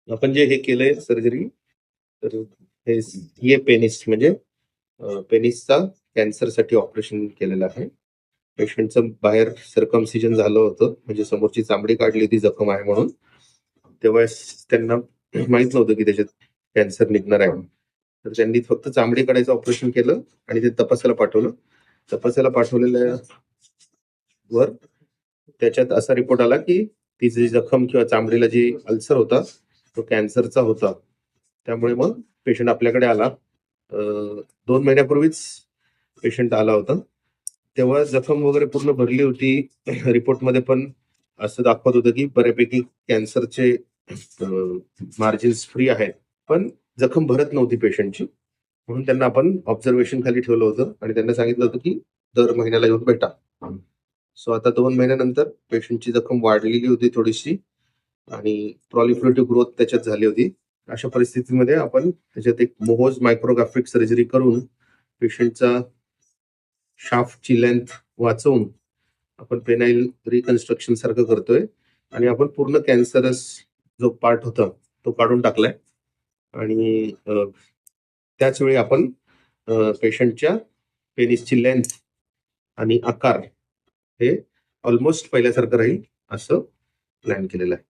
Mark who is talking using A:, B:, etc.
A: आपण जे हे केलंय सर्जरी, तर हे पेनिस म्हणजे पेनिसचा कॅन्सरसाठी ऑपरेशन केलेलं आहे. पेशंटचं बाहेर सर्कमसिजन झालं होतं, म्हणजे समोरची चामडी काढली होती जखम आहे म्हणून. तेव्हा त्यांना माहित नव्हतं की त्याच्यात कॅन्सर निघणार आहे. तर त्यांनी फक्त चामडी काढायचं ऑपरेशन केलं आणि ते तपासायला पाठवलं. तपासायला पाठवलेल्या वर त्याच्यात असा रिपोर्ट आला की ती जी जखम किंवा चामडीला जी अल्सर होता तो कॅन्सरचा होता. त्यामुळे मग पेशंट आपल्याकडे आला. 2 महिन्यापूर्वीच पेशंट आला होता. तेव्हा जखम वगैरे पूर्ण भरली होती. रिपोर्टमध्ये पण असं दाखवत होतं की बऱ्यापैकी कॅन्सरचे मार्जिन्स फ्री आहेत. पण जखम भरत नव्हती पेशंटची. म्हणून त्यांना आपण ऑब्झर्वेशन खाली ठेवलं होतं आणि त्यांना सांगितलं होतं की दर महिन्याला येऊन भेटा. सो आता 2 महिन्यानंतर पेशंटची जखम वाढलेली होती थोडीशी आणि प्रॉलिफरेटिव्ह ग्रोथ त्याच्यात झाली होती. अशा परिस्थितीमध्ये आपण त्याच्यात एक मोहोज मायक्रोग्राफिक सर्जरी करून पेशंटचा शाफ्टची लेंथ वाचवून आपण पेनाइल रिकन्स्ट्रक्शन सारखं करतोय आणि आपण पूर्ण कॅन्सरस जो पार्ट होता तो काढून टाकलाय आणि त्याच वेळी आपण पेशंटच्या पेनिसची लेंथ आणि आकार हे ऑलमोस्ट पहिल्यासारखं राहील असं प्लॅन केलेलं आहे.